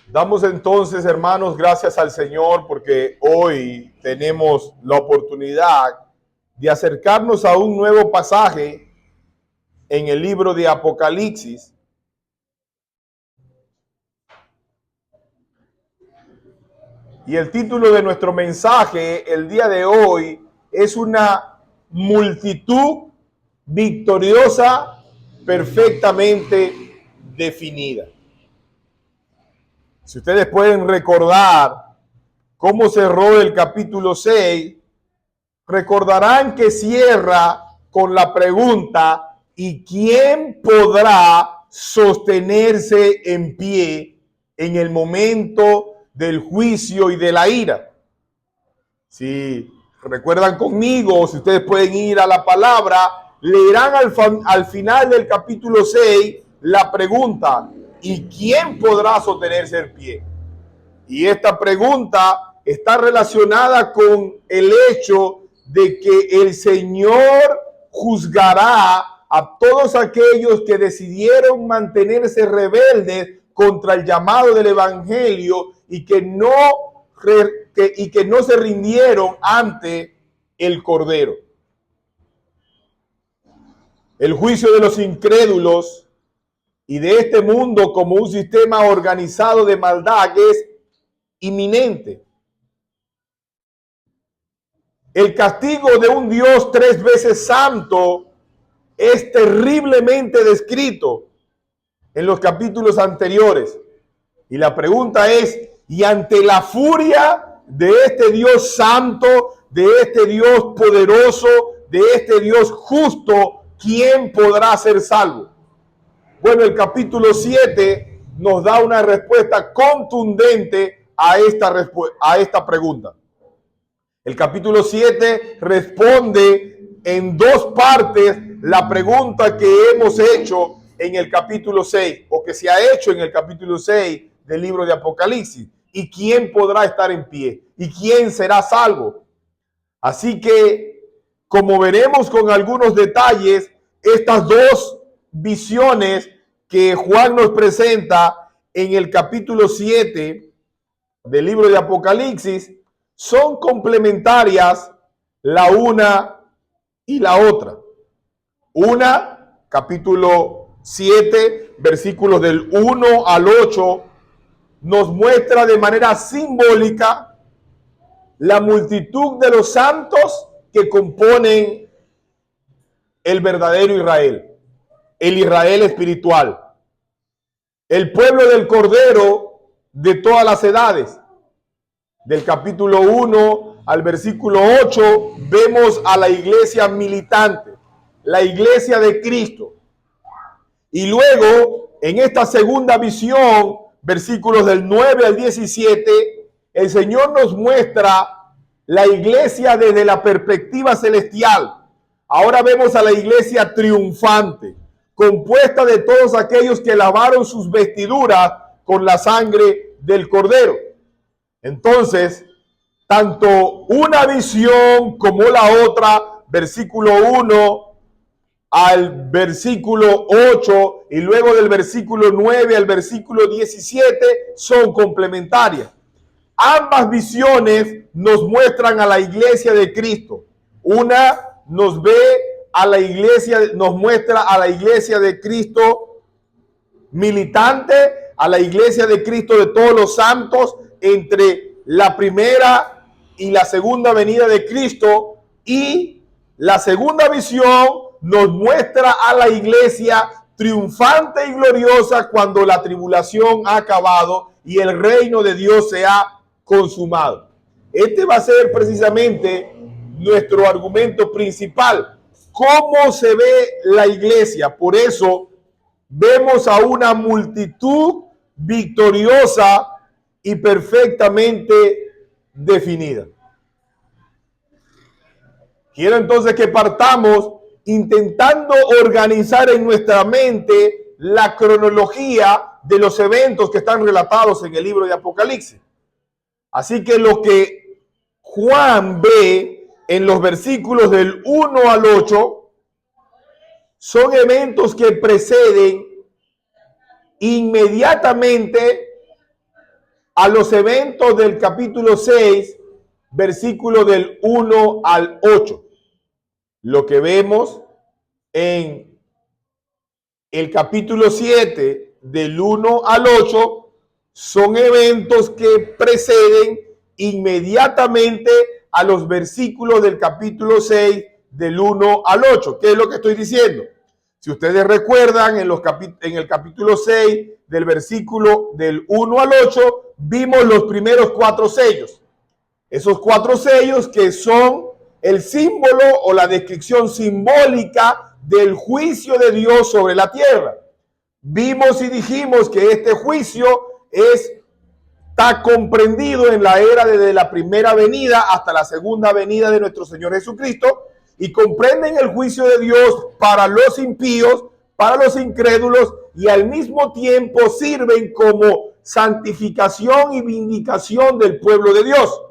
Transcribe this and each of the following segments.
Damos entonces, hermanos, gracias al Señor porque hoy tenemos la oportunidad de acercarnos a un nuevo pasaje en el libro de Apocalipsis. Y el título de nuestro mensaje el día de hoy es una multitud victoriosa perfectamente definida. Si ustedes pueden recordar cómo cerró el capítulo 6, recordarán que cierra con la pregunta: ¿y quién podrá sostenerse en pie en el momento del juicio y de la ira? Si recuerdan conmigo, si ustedes pueden ir a la palabra, leerán al final del capítulo 6 la pregunta: ¿y quién podrá sostenerse en pie? Y esta pregunta está relacionada con el hecho de que el Señor juzgará a todos aquellos que decidieron mantenerse rebeldes contra el llamado del Evangelio y que no se rindieron ante el Cordero. El juicio de los incrédulos y de este mundo como un sistema organizado de maldad es inminente. El castigo de un Dios 3 veces santo es terriblemente descrito en los capítulos anteriores. Y la pregunta es: ¿y ante la furia de este Dios santo, de este Dios poderoso, de este Dios justo, quién podrá ser salvo? Bueno, el capítulo 7 nos da una respuesta contundente a esta pregunta. El capítulo 7 responde en dos partes la pregunta que hemos hecho en el capítulo 6, o que se ha hecho en el capítulo 6 del libro de Apocalipsis. ¿Y quién podrá estar en pie? ¿Y quién será salvo? Así que, como veremos con algunos detalles, estas dos visiones que Juan nos presenta en el capítulo 7 del libro de Apocalipsis son complementarias la una y la otra. Una, capítulo 7, versículos del 1 al 8, nos muestra de manera simbólica la multitud de los santos que componen el verdadero Israel, el Israel espiritual, el pueblo del Cordero de todas las edades. Del capítulo 1 al versículo 8 vemos a la iglesia militante, la iglesia de Cristo. Y luego, en esta segunda visión, versículos del 9 al 17, el Señor nos muestra la iglesia desde la perspectiva celestial. Ahora vemos a la iglesia triunfante, compuesta de todos aquellos que lavaron sus vestiduras con la sangre del Cordero. Entonces, tanto una visión como la otra, versículo 1 al versículo 8 y luego del versículo 9 al versículo 17, son complementarias. Ambas visiones nos muestran a la iglesia de Cristo. Una nos muestra a la iglesia de Cristo militante, a la iglesia de Cristo de todos los santos entre la primera y la segunda venida de Cristo, y la segunda visión nos muestra a la iglesia triunfante y gloriosa cuando la tribulación ha acabado y el reino de Dios se ha consumado. Este va a ser precisamente nuestro argumento principal. ¿Cómo se ve la iglesia? Por eso vemos a una multitud victoriosa y perfectamente definida. Quiero entonces que partamos intentando organizar en nuestra mente la cronología de los eventos que están relatados en el libro de Apocalipsis. Así que lo que Juan ve en los versículos del 1 al 8 son eventos que preceden inmediatamente a los eventos del capítulo 6, versículo del 1 al 8. Lo que vemos en el capítulo 7, del 1 al 8, son eventos que preceden inmediatamente a los versículos del capítulo 6, del 1 al 8. ¿Qué es lo que estoy diciendo? Si ustedes recuerdan, en el capítulo 6, del versículo del 1 al 8, vimos los primeros 4 sellos. Esos 4 sellos que son el símbolo o la descripción simbólica del juicio de Dios sobre la tierra. Vimos y dijimos que este juicio está comprendido en la era desde la primera venida hasta la segunda venida de nuestro Señor Jesucristo, y comprenden el juicio de Dios para los impíos, para los incrédulos, y al mismo tiempo sirven como santificación y vindicación del pueblo de Dios.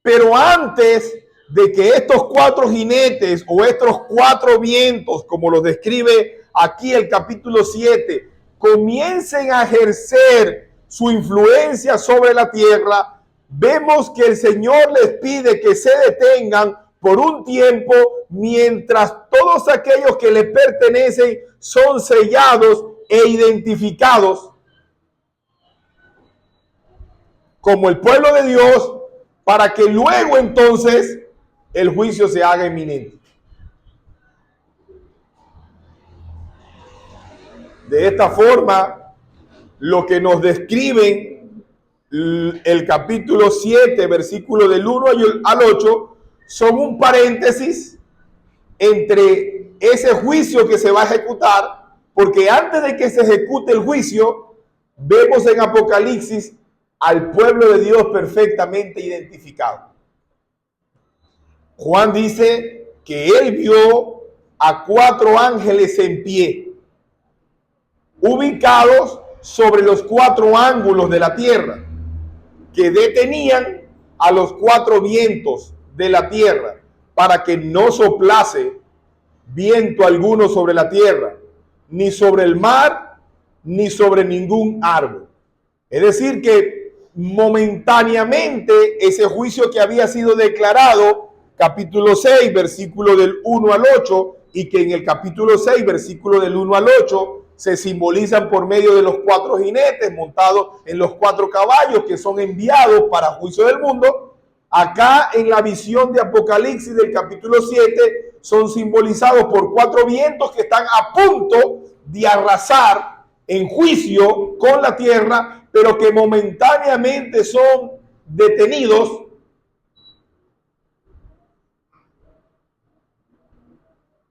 Pero antes de que estos 4 jinetes o estos 4 vientos, como los describe aquí el capítulo 7, comiencen a ejercer su influencia sobre la tierra, vemos que el Señor les pide que se detengan por un tiempo mientras todos aquellos que le pertenecen son sellados e identificados como el pueblo de Dios, para que luego entonces el juicio se haga inminente. De esta forma, lo que nos describen el capítulo 7, versículo del 1 al 8, son un paréntesis entre ese juicio que se va a ejecutar, porque antes de que se ejecute el juicio, vemos en Apocalipsis al pueblo de Dios perfectamente identificado. Juan dice que él vio a 4 ángeles en pie, ubicados sobre los 4 ángulos de la tierra, que detenían a los 4 vientos de la tierra para que no soplase viento alguno sobre la tierra, ni sobre el mar, ni sobre ningún árbol. Es decir, que momentáneamente ese juicio que había sido declarado, capítulo 6, versículo del 1 al 8, y que en el capítulo 6, versículo del 1 al 8, se simbolizan por medio de los 4 jinetes montados en los 4 caballos que son enviados para juicio del mundo. Acá en la visión de Apocalipsis del capítulo 7 son simbolizados por 4 vientos que están a punto de arrasar en juicio con la tierra, pero que momentáneamente son detenidos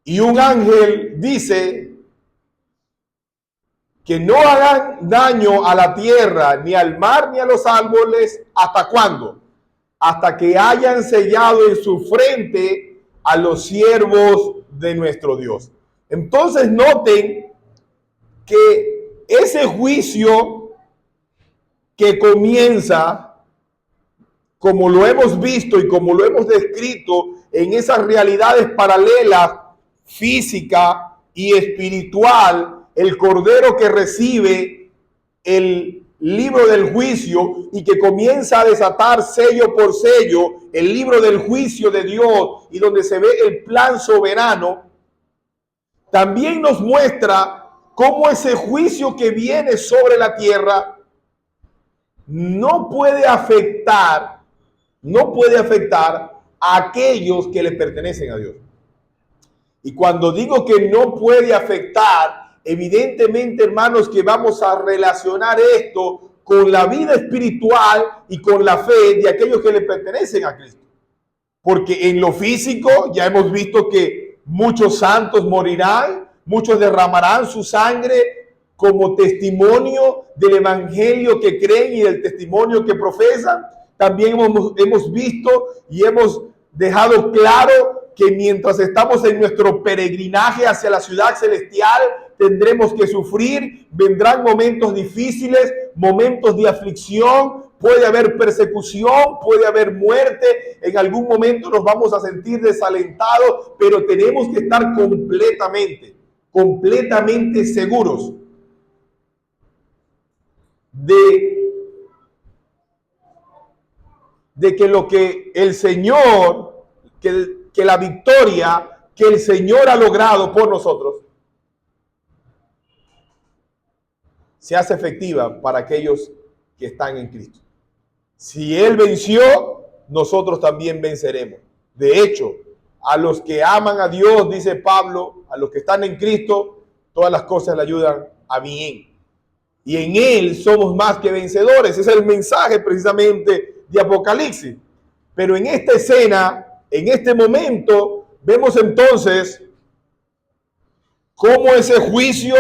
y un ángel dice que no hagan daño a la tierra, ni al mar, ni a los árboles. ¿Hasta cuándo? Hasta que hayan sellado en su frente a los siervos de nuestro Dios. Entonces noten que ese juicio que comienza, como lo hemos visto y como lo hemos descrito en esas realidades paralelas, física y espiritual, el cordero que recibe el libro del juicio y que comienza a desatar sello por sello el libro del juicio de Dios, y donde se ve el plan soberano, también nos muestra cómo ese juicio que viene sobre la tierra no puede afectar a aquellos que le pertenecen a Dios. Y cuando digo que no puede afectar, evidentemente, hermanos, que vamos a relacionar esto con la vida espiritual y con la fe de aquellos que le pertenecen a Cristo. Porque en lo físico ya hemos visto que muchos santos morirán, muchos derramarán su sangre como testimonio del evangelio que creen y del testimonio que profesan. También hemos visto y hemos dejado claro que mientras estamos en nuestro peregrinaje hacia la ciudad celestial, tendremos que sufrir, vendrán momentos difíciles, momentos de aflicción, puede haber persecución, puede haber muerte, en algún momento nos vamos a sentir desalentados, pero tenemos que estar completamente seguros de que lo que el Señor, que la victoria que el Señor ha logrado por nosotros, se hace efectiva para aquellos que están en Cristo. Si Él venció, nosotros también venceremos. De hecho, a los que aman a Dios, dice Pablo, a los que están en Cristo, todas las cosas le ayudan a bien. Y en Él somos más que vencedores. Ese es el mensaje precisamente de Apocalipsis. Pero en esta escena, en este momento, vemos entonces cómo ese juicio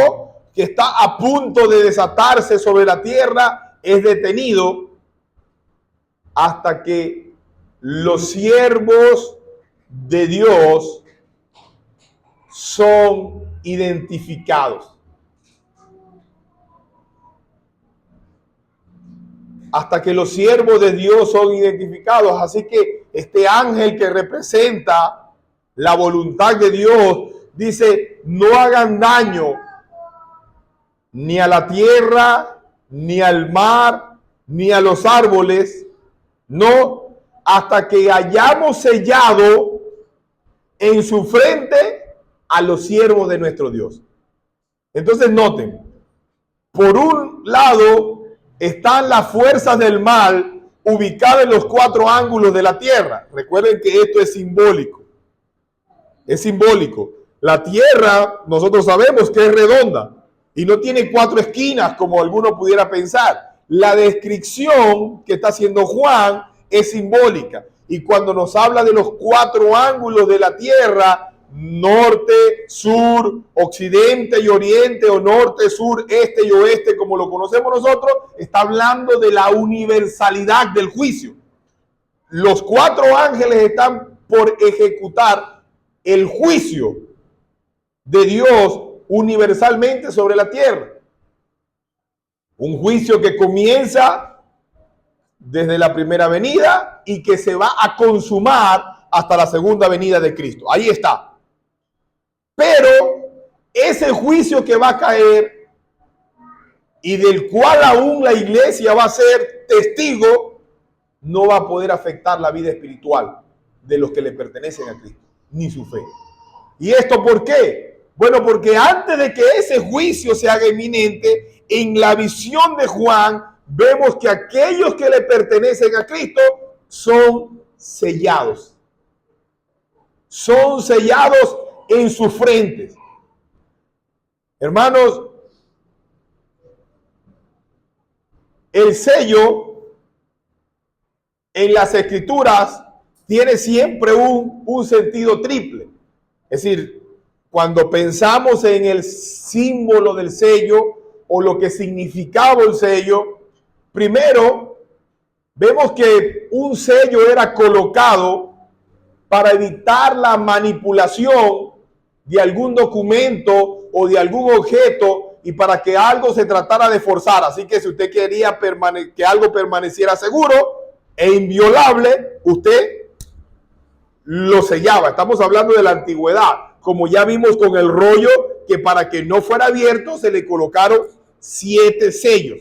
que está a punto de desatarse sobre la tierra es detenido hasta que los siervos de Dios son identificados. Hasta que los siervos de Dios son identificados. Así que este ángel que representa la voluntad de Dios dice: no hagan daño ni a la tierra, ni al mar, ni a los árboles, no, hasta que hayamos sellado en su frente a los siervos de nuestro Dios. Entonces noten, por un lado están las fuerzas del mal ubicadas en los 4 ángulos de la tierra. Recuerden que esto es simbólico. Es simbólico. La tierra, nosotros sabemos que es redonda y no tiene 4 esquinas como alguno pudiera pensar. La descripción que está haciendo Juan es simbólica. Y cuando nos habla de los 4 ángulos de la tierra, norte, sur, occidente y oriente, o norte, sur, este y oeste, como lo conocemos nosotros, está hablando de la universalidad del juicio. Los 4 ángeles están por ejecutar el juicio de Dios universalmente sobre la tierra. Un juicio que comienza desde la primera venida y que se va a consumar hasta la segunda venida de Cristo. Ahí está. Pero ese juicio que va a caer y del cual aún la iglesia va a ser testigo, no va a poder afectar la vida espiritual de los que le pertenecen a Cristo, ni su fe. ¿Y esto por qué? Bueno, porque antes de que ese juicio se haga inminente, en la visión de Juan, vemos que aquellos que le pertenecen a Cristo son sellados. Son sellados en sus frentes. Hermanos, el sello en las escrituras tiene siempre un sentido triple. Es decir, cuando pensamos en el símbolo del sello o lo que significaba el sello, primero vemos que un sello era colocado para evitar la manipulación de algún documento o de algún objeto y para que algo se tratara de forzar. Así que si usted quería que algo permaneciera seguro e inviolable, usted lo sellaba. Estamos hablando de la antigüedad, como ya vimos con el rollo, que para que no fuera abierto se le colocaron 7 sellos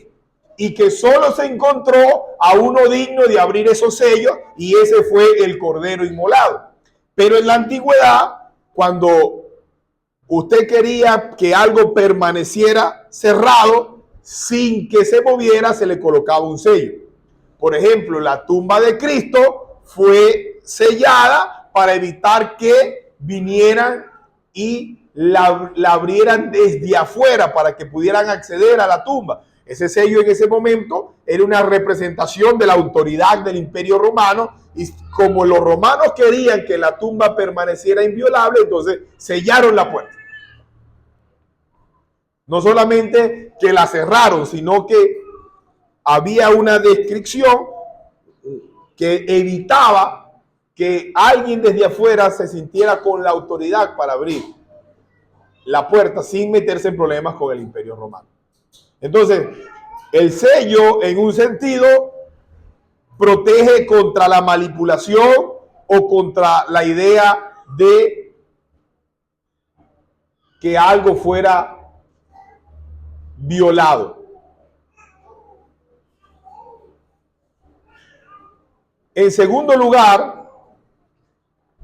y que solo se encontró a uno digno de abrir esos sellos, y ese fue el cordero inmolado. Pero en la antigüedad, cuando usted quería que algo permaneciera cerrado sin que se moviera, se le colocaba un sello. Por ejemplo, la tumba de Cristo fue sellada para evitar que vinieran y la abrieran desde afuera para que pudieran acceder a la tumba. Ese sello en ese momento era una representación de la autoridad del Imperio Romano, y como los romanos querían que la tumba permaneciera inviolable, entonces sellaron la puerta. No solamente que la cerraron, sino que había una descripción que evitaba que alguien desde afuera se sintiera con la autoridad para abrir la puerta sin meterse en problemas con el Imperio Romano. Entonces, el sello, en un sentido, protege contra la manipulación o contra la idea de que algo fuera violado. En segundo lugar,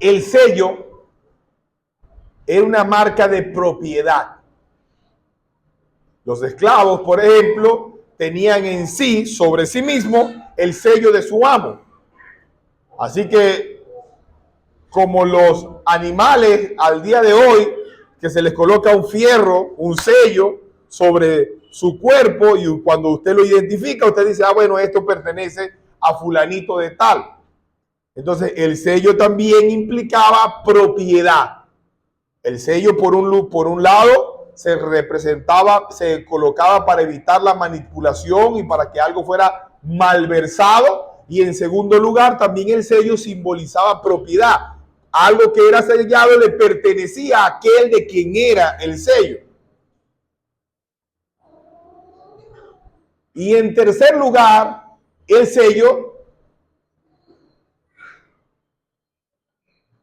el sello era una marca de propiedad. Los esclavos, por ejemplo, tenían en sí, sobre sí mismo, el sello de su amo. Así que, como los animales al día de hoy, que se les coloca un fierro, un sello sobre su cuerpo, y cuando usted lo identifica, usted dice, ah, bueno, esto pertenece a fulanito de tal. Entonces, el sello también implicaba propiedad. El sello, por un lado, se representaba, se colocaba para evitar la manipulación y para que algo fuera malversado. Y en segundo lugar, también el sello simbolizaba propiedad. Algo que era sellado le pertenecía a aquel de quien era el sello. Y en tercer lugar, el sello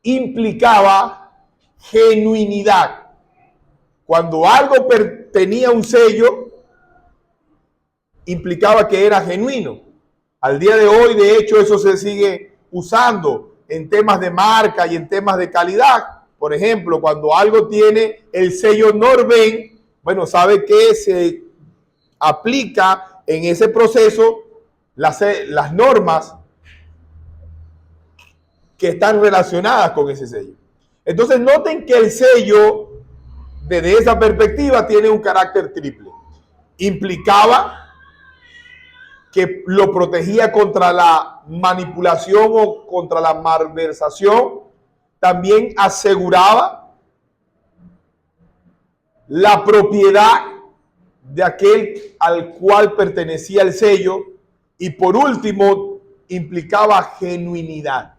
implicaba genuinidad. Cuando algo tenía un sello, implicaba que era genuino. Al día de hoy, de hecho, eso se sigue usando en temas de marca y en temas de calidad. Por ejemplo, cuando algo tiene el sello Norben, bueno, sabe que se aplica en ese proceso las normas que están relacionadas con ese sello. Entonces, noten que el sello, desde esa perspectiva, tiene un carácter triple. Implicaba que lo protegía contra la manipulación o contra la malversación. También aseguraba la propiedad de aquel al cual pertenecía el sello. Y por último, implicaba genuinidad.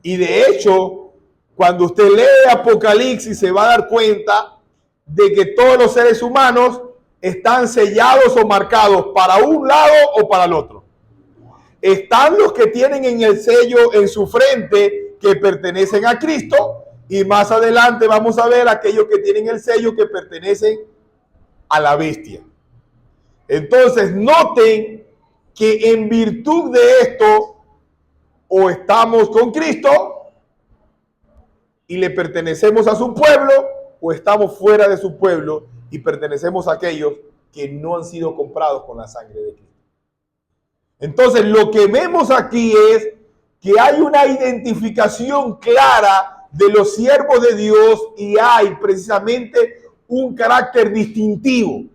Y de hecho, cuando usted lee Apocalipsis, se va a dar cuenta de que todos los seres humanos están sellados o marcados para un lado o para el otro. Están los que tienen en el sello en su frente que pertenecen a Cristo, y más adelante vamos a ver aquellos que tienen el sello que pertenecen a la bestia. Entonces, noten que en virtud de esto, o estamos con Cristo y le pertenecemos a su pueblo, o estamos fuera de su pueblo y pertenecemos a aquellos que no han sido comprados con la sangre de Cristo. Entonces, lo que vemos aquí es que hay una identificación clara de los siervos de Dios y hay precisamente un carácter distintivo.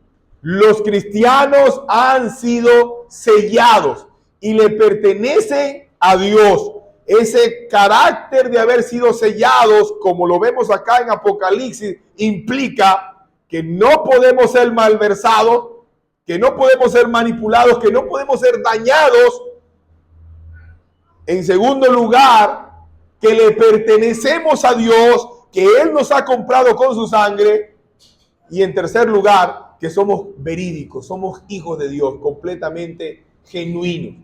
Los cristianos han sido sellados y le pertenecen a Dios. Ese carácter de haber sido sellados, como lo vemos acá en Apocalipsis, implica que no podemos ser malversados, que no podemos ser manipulados, que no podemos ser dañados. En segundo lugar, que le pertenecemos a Dios, que Él nos ha comprado con su sangre. Y en tercer lugar, que somos verídicos, somos hijos de Dios, completamente genuinos.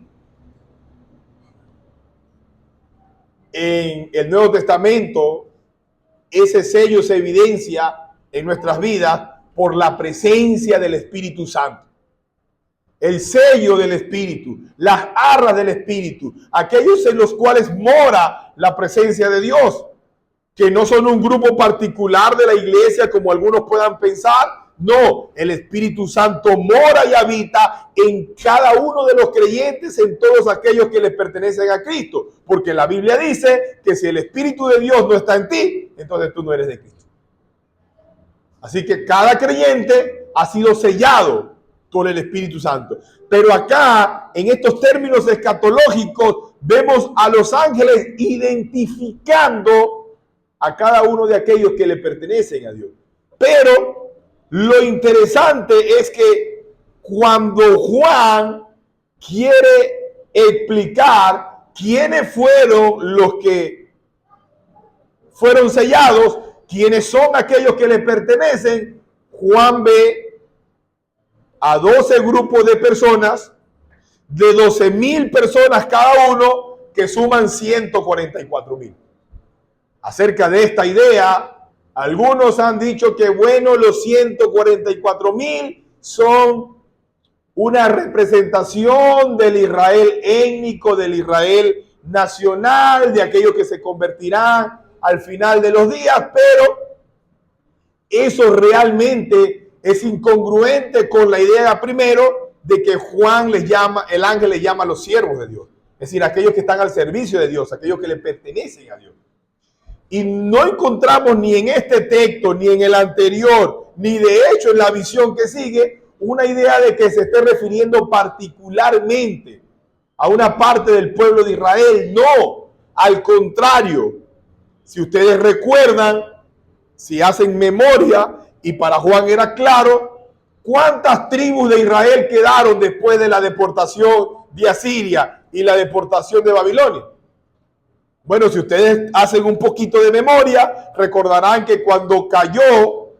En el Nuevo Testamento, ese sello se evidencia en nuestras vidas por la presencia del Espíritu Santo. El sello del Espíritu, las arras del Espíritu, aquellos en los cuales mora la presencia de Dios, que no son un grupo particular de la iglesia como algunos puedan pensar. No, el Espíritu Santo mora y habita en cada uno de los creyentes, en todos aquellos que les pertenecen a Cristo. Porque la Biblia dice que si el Espíritu de Dios no está en ti, entonces tú no eres de Cristo. Así que cada creyente ha sido sellado con el Espíritu Santo. Pero acá, en estos términos escatológicos, vemos a los ángeles identificando a cada uno de aquellos que le pertenecen a Dios. Pero lo interesante es que cuando Juan quiere explicar quiénes fueron los que fueron sellados, quiénes son aquellos que le pertenecen, Juan ve a 12 grupos de personas, de 12,000 personas cada uno, que suman 144,000. Acerca de esta idea, algunos han dicho que, bueno, los 144,000 son una representación del Israel étnico, del Israel nacional, de aquellos que se convertirán al final de los días, pero eso realmente es incongruente con la idea primero de que Juan les llama, el ángel les llama a los siervos de Dios, es decir, aquellos que están al servicio de Dios, aquellos que le pertenecen a Dios. Y no encontramos ni en este texto, ni en el anterior, ni de hecho en la visión que sigue, una idea de que se esté refiriendo particularmente a una parte del pueblo de Israel. No, al contrario. Si ustedes recuerdan, si hacen memoria, y para Juan era claro, ¿cuántas tribus de Israel quedaron después de la deportación de Asiria y la deportación de Babilonia? Bueno, si ustedes hacen un poquito de memoria, recordarán que cuando cayó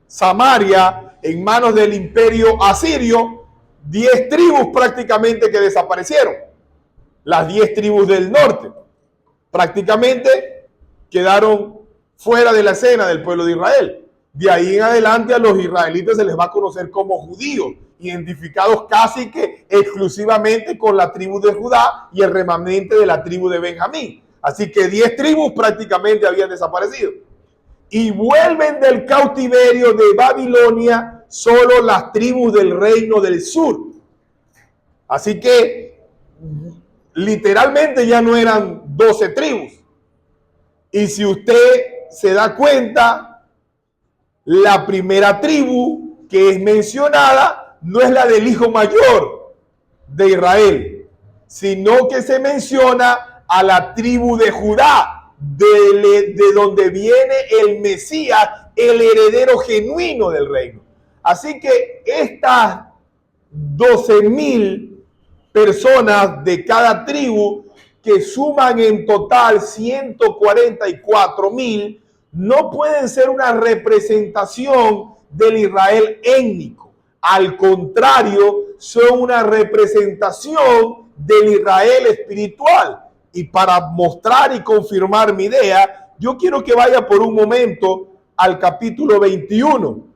Samaria en manos del imperio asirio, 10 tribus prácticamente que desaparecieron. Las 10 tribus del norte prácticamente quedaron fuera de la escena del pueblo de Israel. De ahí en adelante a los israelitas se les va a conocer como judíos, identificados casi que exclusivamente con la tribu de Judá y el remanente de la tribu de Benjamín. Así que 10 tribus prácticamente habían desaparecido. Y vuelven del cautiverio de Babilonia solo las tribus del reino del sur. Así que literalmente ya no eran 12 tribus. Y si usted se da cuenta, la primera tribu que es mencionada no es la del hijo mayor de Israel, sino que se menciona a la tribu de Judá, de donde viene el Mesías, el heredero genuino del reino. Así que estas 12,000 personas de cada tribu, que suman en total 144,000, no pueden ser una representación del Israel étnico. Al contrario, son una representación del Israel espiritual. Y para mostrar y confirmar mi idea, yo quiero que vaya por un momento al capítulo 21.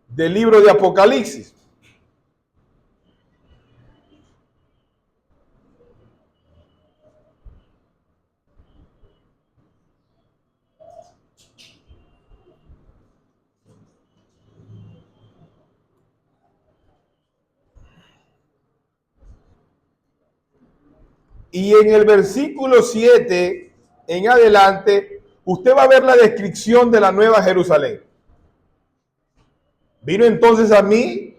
Del libro de Apocalipsis. Y en el versículo 7 en adelante, usted va a ver la descripción de la Nueva Jerusalén. Vino entonces a mí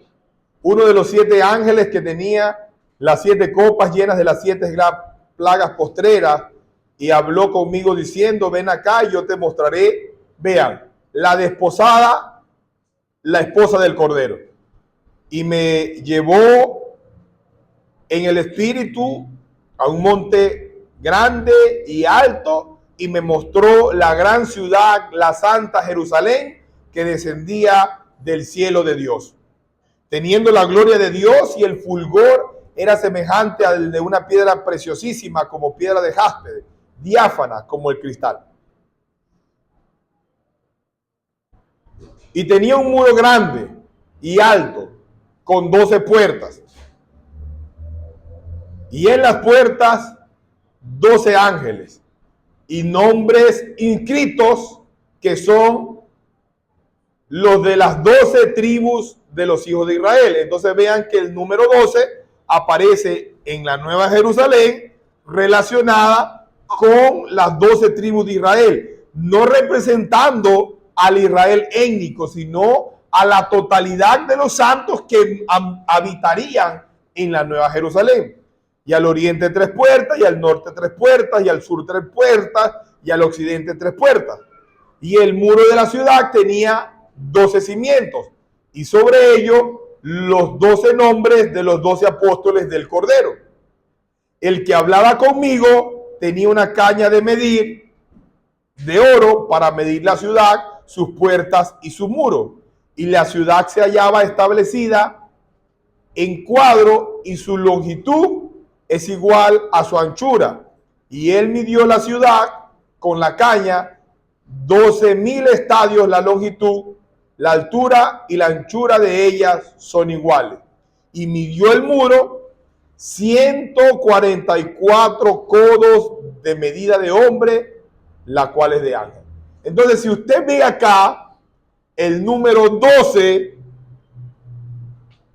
uno de los 7 ángeles que tenía las 7 copas llenas de las 7 plagas postreras, y habló conmigo diciendo: ven acá y yo te mostraré, vean, la desposada, la esposa del Cordero. Y me llevó en el espíritu a un monte grande y alto, y me mostró la gran ciudad, la santa Jerusalén, que descendía del cielo de Dios, teniendo la gloria de Dios, y el fulgor era semejante al de una piedra preciosísima, como piedra de jaspe, diáfana como el cristal. Y tenía un muro grande y alto, con 12 puertas, y en las puertas 12 ángeles, y nombres inscritos, que son los de las 12 tribus de los hijos de Israel. Entonces vean que el número 12 aparece en la Nueva Jerusalén relacionada con las 12 tribus de Israel, no representando al Israel étnico, sino a la totalidad de los santos que habitarían en la Nueva Jerusalén. Y al oriente 3 puertas, y al norte 3 puertas, y al sur 3 puertas, y al occidente 3 puertas. Y el muro de la ciudad tenía 12 cimientos, y sobre ello los 12 nombres de los 12 apóstoles del Cordero. El que hablaba conmigo tenía una caña de medir de oro para medir la ciudad, sus puertas y su muro. Y la ciudad se hallaba establecida en cuadro, y su longitud es igual a su anchura. Y él midió la ciudad con la caña, 12,000 estadios la longitud La altura y la anchura de ellas son iguales. Y midió el muro 144 codos de medida de hombre, la cual es de ángel. Entonces, si usted ve acá, el número 12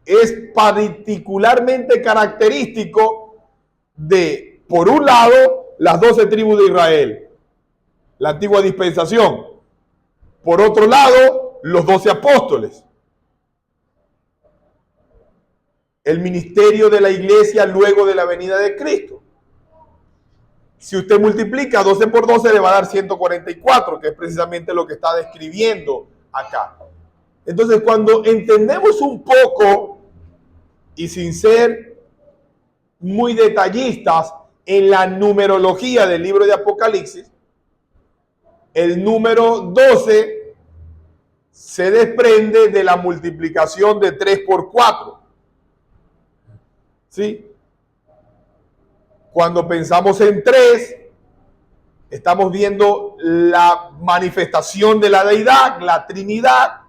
es particularmente característico de, por un lado, las 12 tribus de Israel, la antigua dispensación. Por otro lado, los 12 apóstoles. El ministerio de la iglesia luego de la venida de Cristo. Si usted multiplica 12 por 12 le va a dar 144, que es precisamente lo que está describiendo acá. Entonces, cuando entendemos un poco y sin ser muy detallistas en la numerología del libro de Apocalipsis, el número 12 se desprende de la multiplicación de 3 por 4. ¿Sí? Cuando pensamos en 3, estamos viendo la manifestación de la deidad, la Trinidad,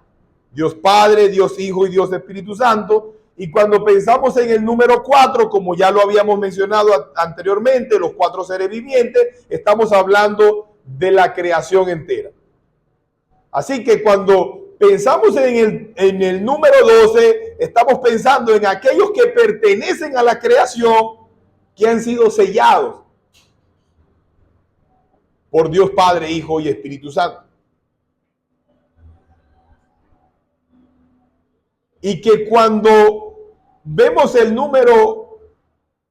Dios Padre, Dios Hijo y Dios Espíritu Santo. Y cuando pensamos en el número 4, como ya lo habíamos mencionado anteriormente, los 4 seres vivientes, estamos hablando de la creación entera. Así que cuando pensamos en el número 12, estamos pensando en aquellos que pertenecen a la creación, que han sido sellados por Dios Padre, Hijo y Espíritu Santo. Y que cuando vemos el número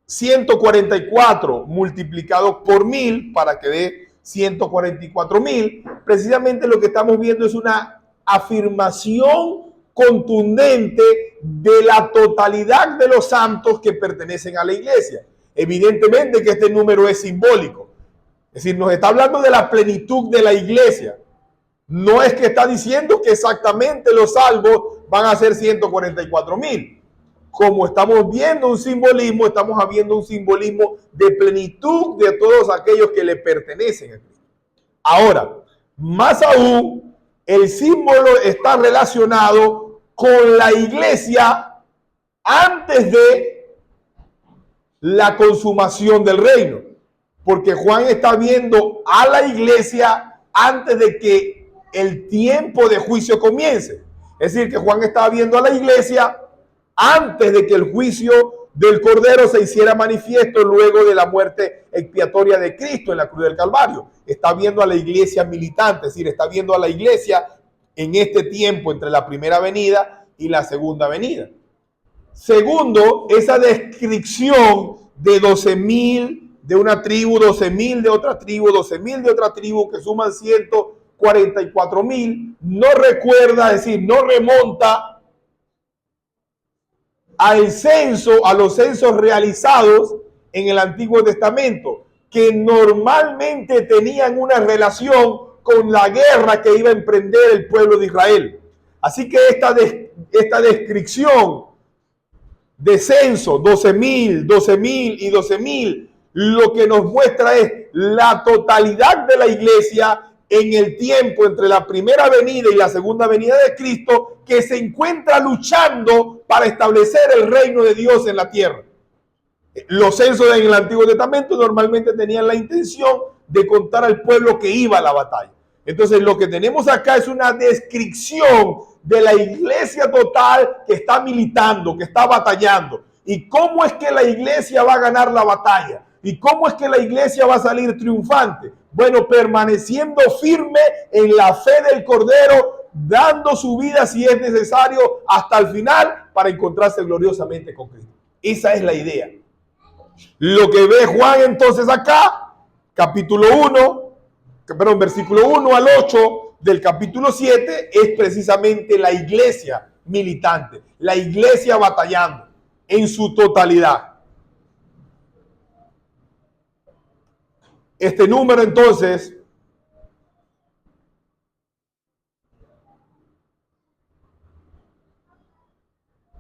144 multiplicado por 1000 para que dé 144,000, precisamente lo que estamos viendo es una afirmación contundente de la totalidad de los santos que pertenecen a la iglesia. Evidentemente que este número es simbólico, es decir, nos está hablando de la plenitud de la iglesia. No es que está diciendo que exactamente los salvos van a ser 144,000. Como estamos viendo un simbolismo, estamos viendo un simbolismo de plenitud de todos aquellos que le pertenecen a Cristo. Ahora, más aún, el símbolo está relacionado con la iglesia antes de la consumación del reino. Porque Juan está viendo a la iglesia antes de que el tiempo de juicio comience. Es decir, que Juan estaba viendo a la iglesia antes de que el juicio del Cordero se hiciera manifiesto luego de la muerte expiatoria de Cristo en la cruz del Calvario. Está viendo a la iglesia militante, es decir, está viendo a la iglesia en este tiempo entre la primera venida y la segunda venida. Segundo, esa descripción de 12,000 de una tribu, 12,000 de otra tribu, 12,000 de otra tribu, que suman 144,000, no recuerda, es decir, no remonta al censo, a los censos realizados en el Antiguo Testamento, que normalmente tenían una relación con la guerra que iba a emprender el pueblo de Israel. Así que esta descripción de censo, 12,000, 12,000 y 12,000, lo que nos muestra es la totalidad de la iglesia en el tiempo entre la primera venida y la segunda venida de Cristo, que se encuentra luchando para establecer el reino de Dios en la tierra. Los censos en el Antiguo Testamento normalmente tenían la intención de contar al pueblo que iba a la batalla. Entonces, lo que tenemos acá es una descripción de la iglesia total que está militando, que está batallando. ¿Y cómo es que la iglesia va a ganar la batalla? ¿Y cómo es que la iglesia va a salir triunfante? Bueno, permaneciendo firme en la fe del Cordero, dando su vida si es necesario hasta el final para encontrarse gloriosamente con Cristo. Esa es la idea. Lo que ve Juan entonces acá, versículo 1 al 8 del capítulo 7, es precisamente la iglesia militante, la iglesia batallando en su totalidad. Este número entonces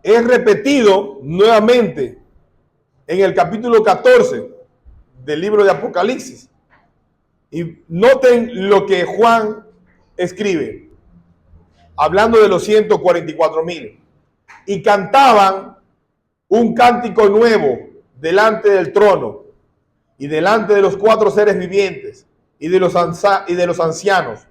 es repetido nuevamente en el capítulo 14 del libro de Apocalipsis. Y noten lo que Juan escribe. hablando de los 144,000, y cantaban un cántico nuevo delante del trono y delante de los 4 seres vivientes y de los ancianos,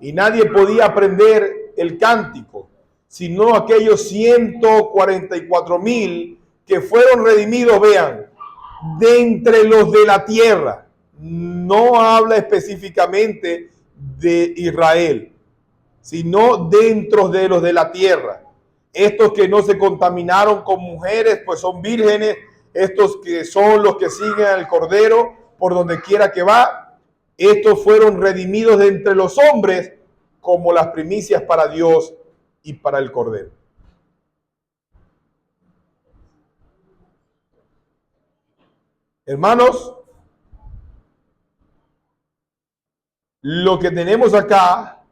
y nadie podía aprender el cántico, sino aquellos 144,000 que fueron redimidos, vean, de entre los de la tierra. No habla específicamente de Israel, sino dentro de los de la tierra. Estos que no se contaminaron con mujeres, pues son vírgenes. Estos que son los que siguen al Cordero por donde quiera que va. Estos fueron redimidos de entre los hombres como las primicias para Dios y para el Cordero. Hermanos, lo que tenemos acá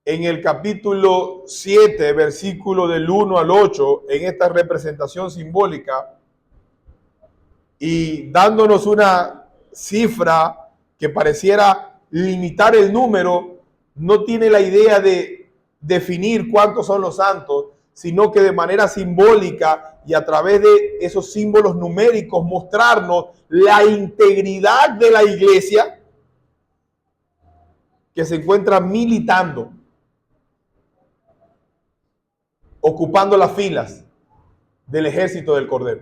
en el capítulo 7, versículo del 1 al 8, en esta representación simbólica, y dándonos una cifra que pareciera limitar el número, no tiene la idea de definir cuántos son los santos, sino que de manera simbólica y a través de esos símbolos numéricos mostrarnos la integridad de la iglesia que se encuentra militando, ocupando las filas del ejército del Cordero.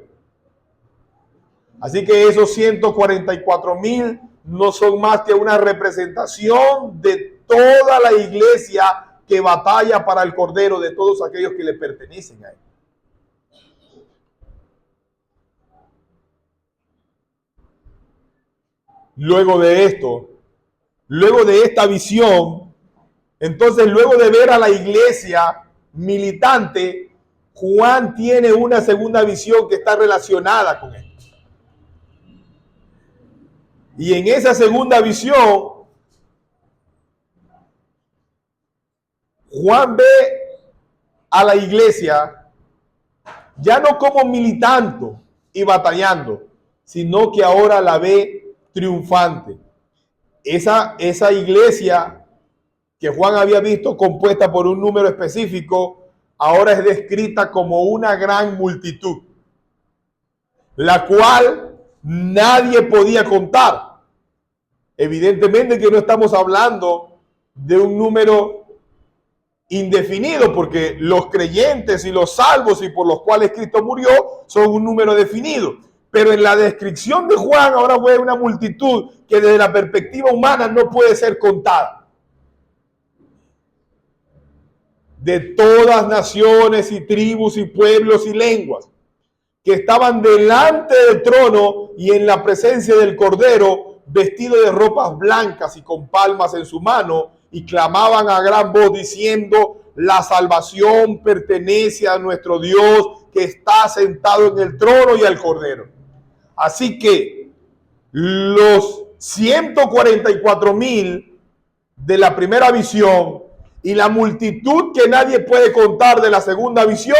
Así que esos 144,000 no son más que una representación de toda la iglesia que batalla para el Cordero, de todos aquellos que le pertenecen a él. Luego de esto, luego de esta visión, entonces luego de ver a la iglesia militante, Juan tiene una segunda visión que está relacionada con esto. Y en esa segunda visión, Juan ve a la iglesia ya no como militando y batallando, sino que ahora la ve triunfante. Esa iglesia que Juan había visto compuesta por un número específico, ahora es descrita como una gran multitud, la cual nadie podía contar. Evidentemente que no estamos hablando de un número indefinido, porque los creyentes y los salvos y por los cuales Cristo murió son un número definido. Pero en la descripción de Juan ahora fue una multitud que desde la perspectiva humana no puede ser contada. De todas naciones y tribus y pueblos y lenguas, que estaban delante del trono y en la presencia del Cordero, vestidos de ropas blancas y con palmas en su mano, y clamaban a gran voz diciendo: la salvación pertenece a nuestro Dios que está sentado en el trono y al Cordero. Así que los 144,000 de la primera visión y la multitud que nadie puede contar de la segunda visión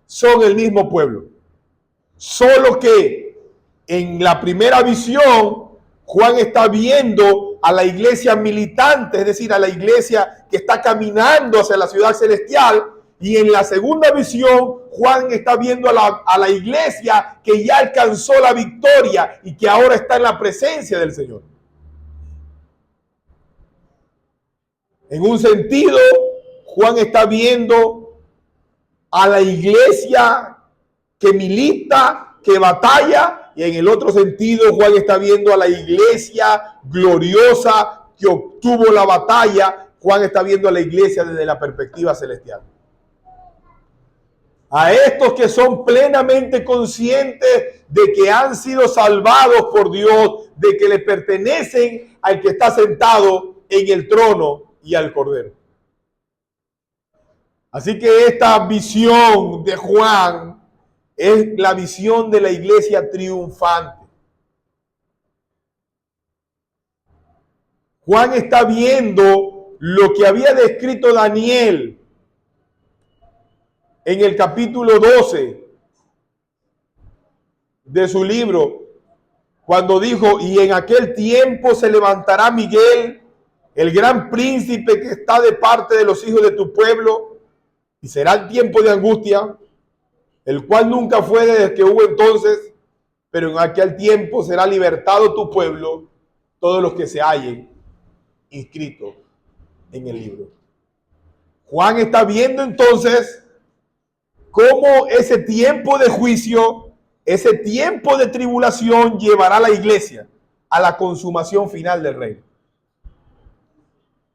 son el mismo pueblo. Solo que en la primera visión Juan está viendo a la iglesia militante, es decir, a la iglesia que está caminando hacia la ciudad celestial, y en la segunda visión Juan está viendo a la iglesia que ya alcanzó la victoria y que ahora está en la presencia del Señor. En un sentido, Juan está viendo a la iglesia que milita, que batalla, y en el otro sentido Juan está viendo a la iglesia gloriosa que obtuvo la batalla. Juan está viendo a la iglesia desde la perspectiva celestial. A estos que son plenamente conscientes de que han sido salvados por Dios, de que le pertenecen al que está sentado en el trono y al Cordero. Así que esta visión de Juan es la visión de la iglesia triunfante. Juan está viendo lo que había descrito Daniel en el capítulo 12 de su libro, cuando dijo: y en aquel tiempo se levantará Miguel, el gran príncipe que está de parte de los hijos de tu pueblo, y será el tiempo de angustia, el cual nunca fue desde que hubo entonces, pero en aquel tiempo será libertado tu pueblo, todos los que se hallen inscritos en el libro. Juan está viendo entonces cómo ese tiempo de juicio, ese tiempo de tribulación llevará a la iglesia a la consumación final del reino.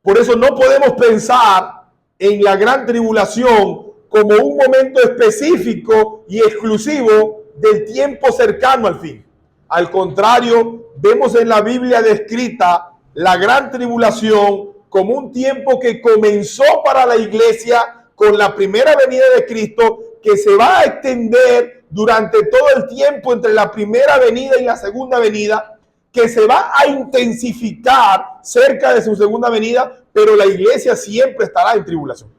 Por eso no podemos pensar en la gran tribulación como un momento específico y exclusivo del tiempo cercano al fin. Al contrario, vemos en la Biblia descrita la gran tribulación como un tiempo que comenzó para la iglesia con la primera venida de Cristo, que se va a extender durante todo el tiempo entre la primera venida y la segunda venida, que se va a intensificar cerca de su segunda venida, pero la iglesia siempre estará en tribulación.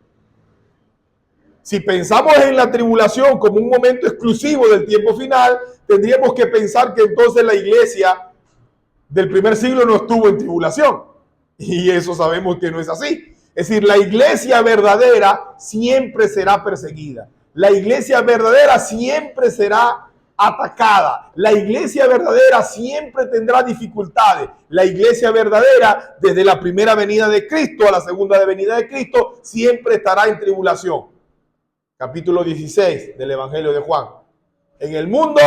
Si pensamos en la tribulación como un momento exclusivo del tiempo final, tendríamos que pensar que entonces la iglesia del primer siglo no estuvo en tribulación. Y eso sabemos que no es así. Es decir, la iglesia verdadera siempre será perseguida. La iglesia verdadera siempre será atacada. La iglesia verdadera siempre tendrá dificultades. La iglesia verdadera, desde la primera venida de Cristo a la segunda venida de Cristo, siempre estará en tribulación. Capítulo 16 del Evangelio de Juan. En el mundo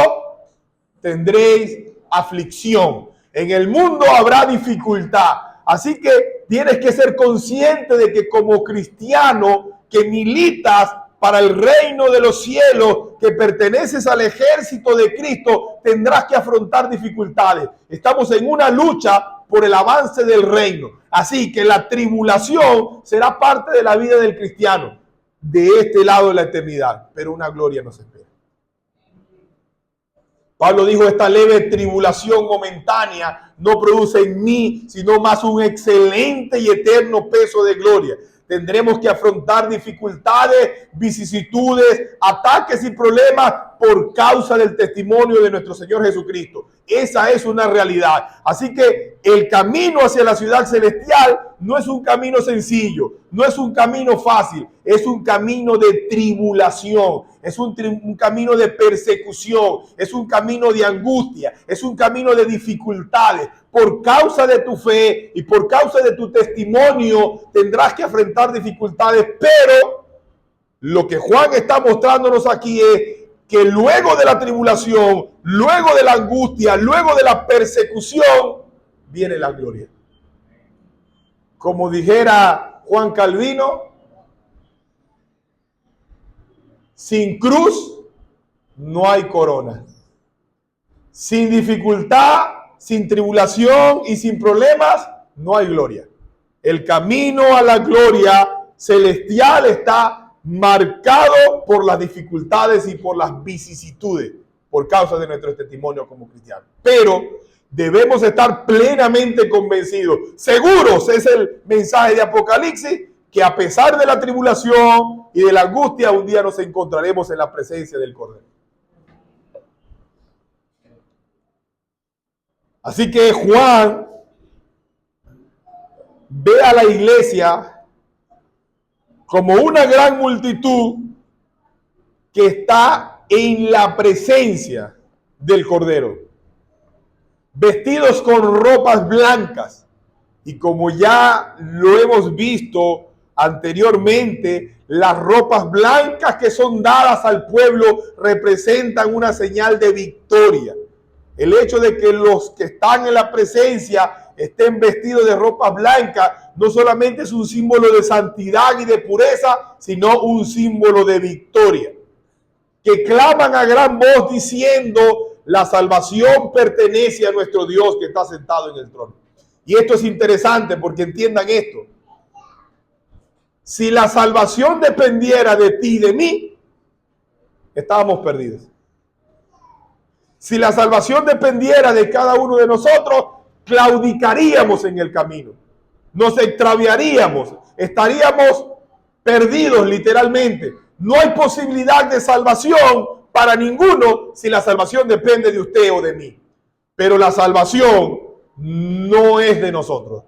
tendréis aflicción. En el mundo habrá dificultad. Así que tienes que ser consciente de que como cristiano que militas para el reino de los cielos, que perteneces al ejército de Cristo, tendrás que afrontar dificultades. Estamos en una lucha por el avance del reino. Así que la tribulación será parte de la vida del cristiano de este lado de la eternidad, pero una gloria nos espera. Pablo dijo, esta leve tribulación momentánea no produce en mí, sino más un excelente y eterno peso de gloria. Tendremos que afrontar dificultades, vicisitudes, ataques y problemas por causa del testimonio de nuestro Señor Jesucristo. Esa es una realidad. Así que el camino hacia la ciudad celestial no es un camino sencillo, no es un camino fácil, es un camino de tribulación, es un camino de persecución, es un camino de angustia, es un camino de dificultades. Por causa de tu fe y por causa de tu testimonio tendrás que enfrentar dificultades, pero lo que Juan está mostrándonos aquí es que luego de la tribulación, luego de la angustia, luego de la persecución, viene la gloria. Como dijera Juan Calvino, sin cruz no hay corona. Sin dificultad, sin tribulación y sin problemas, no hay gloria. El camino a la gloria celestial está marcado por las dificultades y por las vicisitudes por causa de nuestro testimonio como cristianos. Pero debemos estar plenamente convencidos, seguros, es el mensaje de Apocalipsis, que a pesar de la tribulación y de la angustia, un día nos encontraremos en la presencia del Cordero. Así que Juan ve a la iglesia como una gran multitud que está en la presencia del Cordero, vestidos con ropas blancas. Y como ya lo hemos visto anteriormente, las ropas blancas que son dadas al pueblo representan una señal de victoria. El hecho de que los que están en la presencia estén vestidos de ropa blanca no solamente es un símbolo de santidad y de pureza, sino un símbolo de victoria. Que claman a gran voz diciendo, la salvación pertenece a nuestro Dios que está sentado en el trono. Y esto es interesante porque entiendan esto. Si la salvación dependiera de ti y de mí, estábamos perdidos. Si la salvación dependiera de cada uno de nosotros, claudicaríamos en el camino. Nos extraviaríamos. Estaríamos perdidos literalmente. No hay posibilidad de salvación para ninguno si la salvación depende de usted o de mí. Pero la salvación no es de nosotros.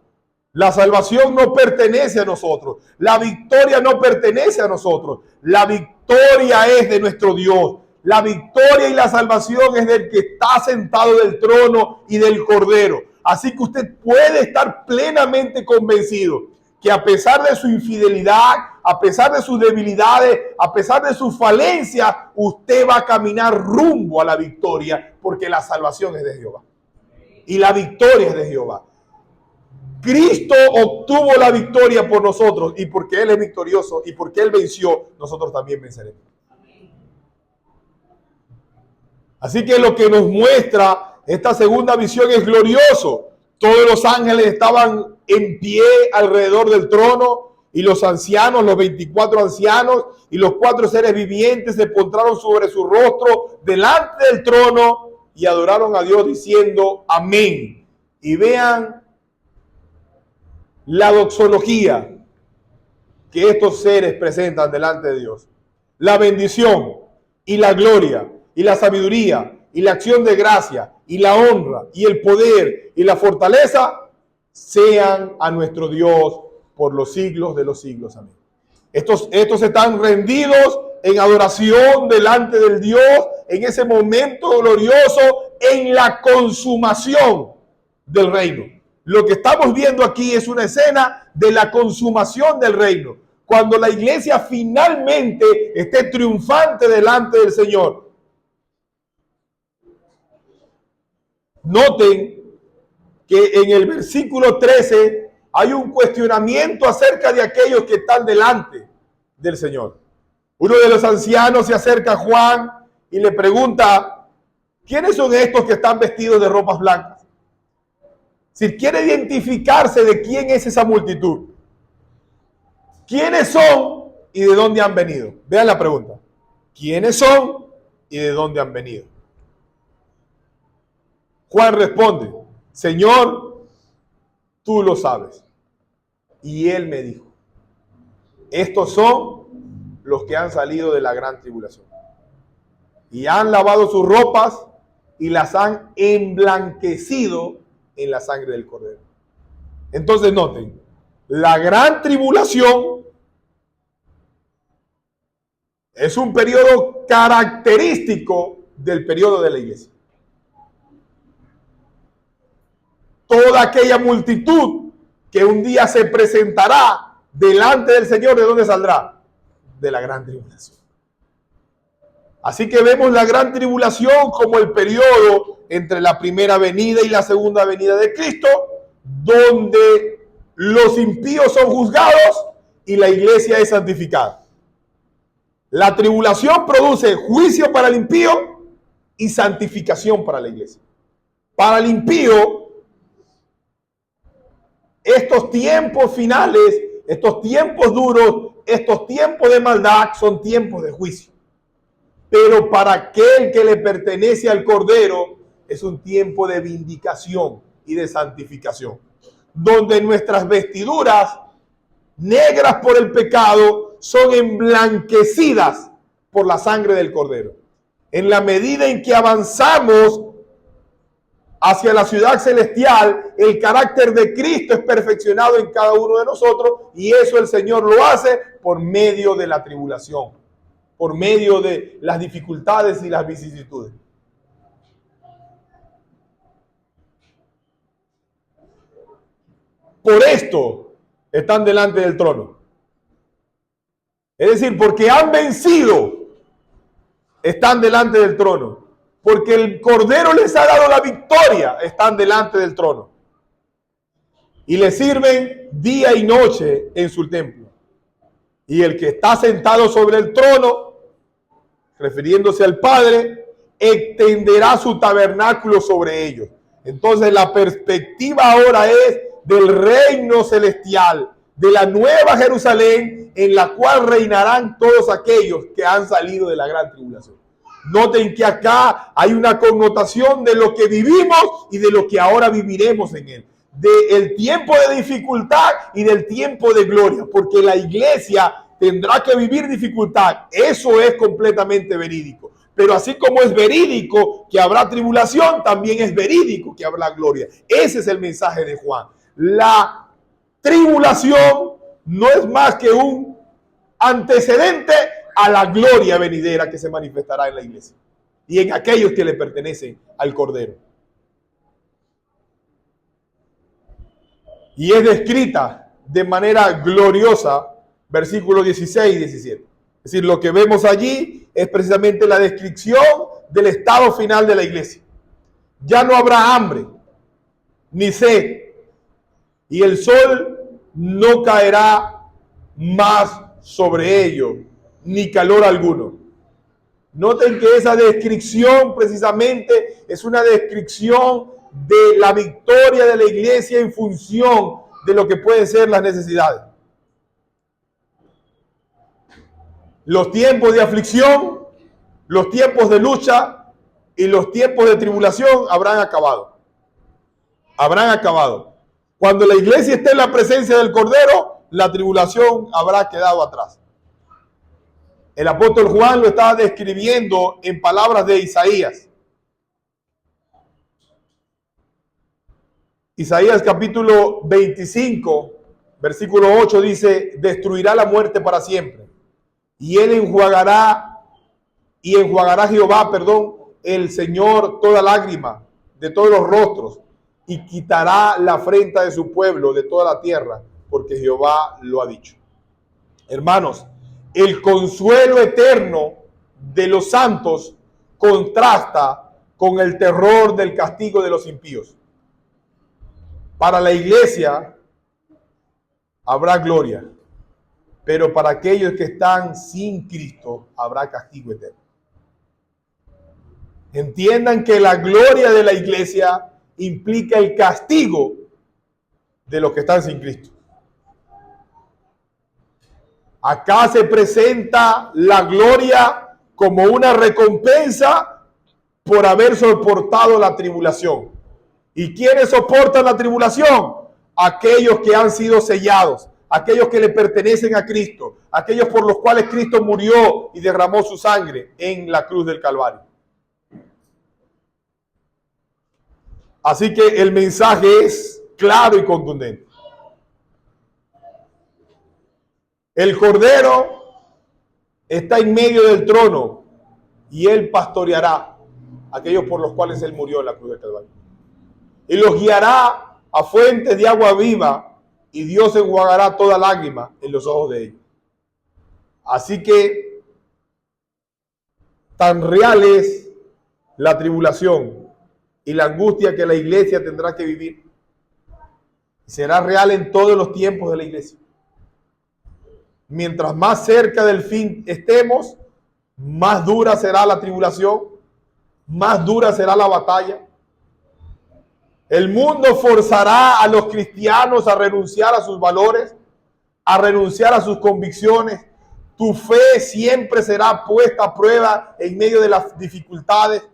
La salvación no pertenece a nosotros. La victoria no pertenece a nosotros. La victoria es de nuestro Dios. La victoria y la salvación es del que está sentado del trono y del Cordero. Así que usted puede estar plenamente convencido que a pesar de su infidelidad, a pesar de sus debilidades, a pesar de sus falencias, usted va a caminar rumbo a la victoria, porque la salvación es de Jehová. Y la victoria es de Jehová. Cristo obtuvo la victoria por nosotros, y porque Él es victorioso y porque Él venció, nosotros también venceremos. Así que lo que nos muestra esta segunda visión es glorioso. Todos los ángeles estaban en pie alrededor del trono, y los ancianos, los 24 ancianos y los 4 seres vivientes se postraron sobre su rostro delante del trono y adoraron a Dios diciendo amén. Y vean la doxología que estos seres presentan delante de Dios. La bendición y la gloria y la sabiduría y la acción de gracia y la honra y el poder y la fortaleza sean a nuestro Dios por los siglos de los siglos. Amén. Estos están rendidos en adoración delante del Dios en ese momento glorioso, en la consumación del reino. Lo que estamos viendo aquí es una escena de la consumación del reino, cuando la iglesia finalmente esté triunfante delante del Señor. Noten que en el versículo 13 hay un cuestionamiento acerca de aquellos que están delante del Señor. Uno de los ancianos se acerca a Juan y le pregunta: ¿quiénes son estos que están vestidos de ropas blancas? Si quiere identificarse de quién es esa multitud. ¿Quiénes son y de dónde han venido? Vean la pregunta. ¿Quiénes son y de dónde han venido? Juan responde: Señor, tú lo sabes. Y él me dijo: estos son los que han salido de la gran tribulación y han lavado sus ropas y las han emblanquecido en la sangre del Cordero. Entonces noten, la gran tribulación es un periodo característico del periodo de la iglesia. Toda aquella multitud que un día se presentará delante del Señor, ¿de dónde saldrá? De la gran tribulación. Así que vemos la gran tribulación como el periodo entre la primera venida y la segunda venida de Cristo, donde los impíos son juzgados y la iglesia es santificada. La tribulación produce juicio para el impío y santificación para la iglesia. Para el impío, estos tiempos finales, estos tiempos duros, estos tiempos de maldad son tiempos de juicio. Pero para aquel que le pertenece al Cordero es un tiempo de vindicación y de santificación, donde nuestras vestiduras negras por el pecado son emblanquecidas por la sangre del Cordero. En la medida en que avanzamos hacia la ciudad celestial, el carácter de Cristo es perfeccionado en cada uno de nosotros, y eso el Señor lo hace por medio de la tribulación, por medio de las dificultades y las vicisitudes. Por esto están delante del trono. Es decir, porque han vencido, están delante del trono. Porque el Cordero les ha dado la victoria, están delante del trono. Y le sirven día y noche en su templo. Y el que está sentado sobre el trono, refiriéndose al Padre, extenderá su tabernáculo sobre ellos. Entonces la perspectiva ahora es del reino celestial, de la nueva Jerusalén, en la cual reinarán todos aquellos que han salido de la gran tribulación. Noten que acá hay una connotación de lo que vivimos y de lo que ahora viviremos en él. Del tiempo de dificultad y del tiempo de gloria. Porque la iglesia tendrá que vivir dificultad. Eso es completamente verídico. Pero así como es verídico que habrá tribulación, también es verídico que habrá gloria. Ese es el mensaje de Juan. La tribulación no es más que un antecedente a la gloria venidera que se manifestará en la iglesia y en aquellos que le pertenecen al Cordero. Y es descrita de manera gloriosa, versículos 16 y 17. Es decir, lo que vemos allí es precisamente la descripción del estado final de la iglesia. Ya no habrá hambre, ni sed, y el sol no caerá más sobre ellos, ni calor alguno. Noten que esa descripción precisamente es una descripción de la victoria de la iglesia en función de lo que pueden ser las necesidades. Los tiempos de aflicción, los tiempos de lucha y los tiempos de tribulación habrán acabado. Habrán acabado. Cuando la iglesia esté en la presencia del Cordero, la tribulación habrá quedado atrás. El apóstol Juan lo estaba describiendo en palabras de Isaías. Isaías capítulo 25, versículo 8 dice: destruirá la muerte para siempre. Y él enjuagará Jehová, el Señor, toda lágrima de todos los rostros, y quitará la afrenta de su pueblo de toda la tierra, porque Jehová lo ha dicho. Hermanos, el consuelo eterno de los santos contrasta con el terror del castigo de los impíos. Para la iglesia habrá gloria, pero para aquellos que están sin Cristo habrá castigo eterno. Entiendan que la gloria de la iglesia implica el castigo de los que están sin Cristo. Acá se presenta la gloria como una recompensa por haber soportado la tribulación. ¿Y quiénes soportan la tribulación? Aquellos que han sido sellados, aquellos que le pertenecen a Cristo, aquellos por los cuales Cristo murió y derramó su sangre en la cruz del Calvario. Así que el mensaje es claro y contundente. El Cordero está en medio del trono y él pastoreará a aquellos por los cuales él murió en la cruz del Calvario. Y los guiará a fuentes de agua viva, y Dios enjuagará toda lágrima en los ojos de ellos. Así que tan real es la tribulación y la angustia que la iglesia tendrá que vivir. Será real en todos los tiempos de la iglesia. Mientras más cerca del fin estemos, más dura será la tribulación, más dura será la batalla. El mundo forzará a los cristianos a renunciar a sus valores, a renunciar a sus convicciones. Tu fe siempre será puesta a prueba en medio de las dificultades.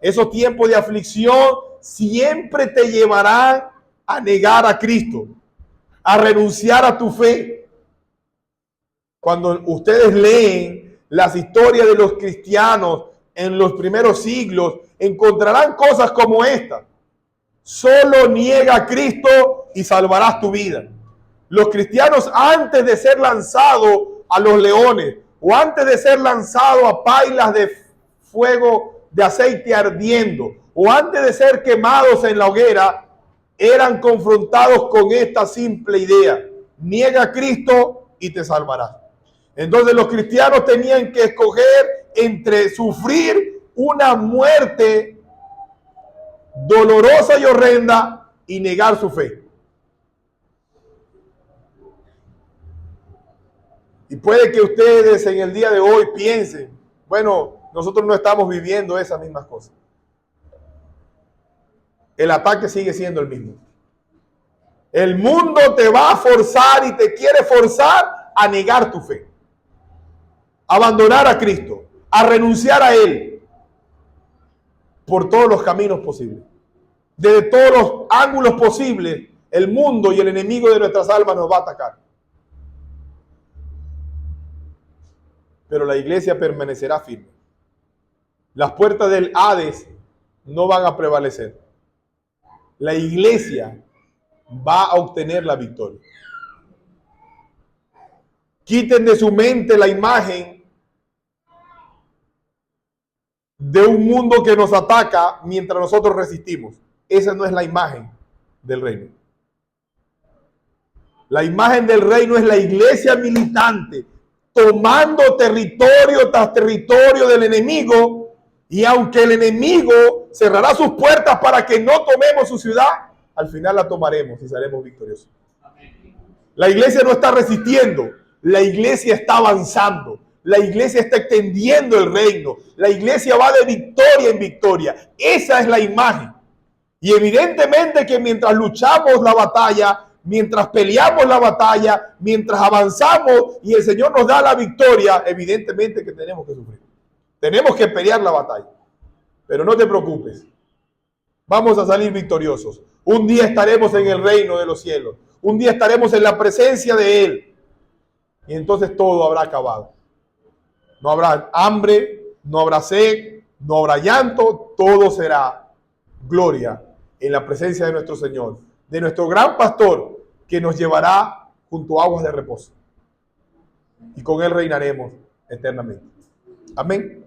Esos tiempos de aflicción siempre te llevarán a negar a Cristo, a renunciar a tu fe. Cuando ustedes leen las historias de los cristianos en los primeros siglos, encontrarán cosas como esta. Solo niega a Cristo y salvarás tu vida. Los cristianos, antes de ser lanzados a los leones o antes de ser lanzados a pailas de fuego de aceite ardiendo o antes de ser quemados en la hoguera, eran confrontados con esta simple idea: niega a Cristo y te salvarás. Entonces los cristianos tenían que escoger entre sufrir una muerte dolorosa y horrenda y negar su fe. Y puede que ustedes en el día de hoy piensen, bueno, nosotros no estamos viviendo esas mismas cosas. El ataque sigue siendo el mismo. El mundo te va a forzar y te quiere forzar a negar tu fe, a abandonar a Cristo, a renunciar a Él, por todos los caminos posibles. Desde todos los ángulos posibles, el mundo y el enemigo de nuestras almas nos va a atacar. Pero la iglesia permanecerá firme. Las puertas del Hades no van a prevalecer. La iglesia va a obtener la victoria. Quiten de su mente la imagen de un mundo que nos ataca mientras nosotros resistimos. Esa no es la imagen del reino. La imagen del reino es la iglesia militante, tomando territorio tras territorio del enemigo, y aunque el enemigo cerrará sus puertas para que no tomemos su ciudad, al final la tomaremos y seremos victoriosos. La iglesia no está resistiendo, la iglesia está avanzando, la iglesia está extendiendo el reino, la iglesia va de victoria en victoria. Esa es la imagen. Y evidentemente que mientras luchamos la batalla, mientras peleamos la batalla, mientras avanzamos y el Señor nos da la victoria, evidentemente que tenemos que sufrir. Tenemos que pelear la batalla. Pero no te preocupes. Vamos a salir victoriosos. Un día estaremos en el reino de los cielos. Un día estaremos en la presencia de Él. Y entonces todo habrá acabado. No habrá hambre, no habrá sed, no habrá llanto. Todo será gloria en la presencia de nuestro Señor, de nuestro gran pastor, que nos llevará junto a aguas de reposo. Y con Él reinaremos eternamente. Amén.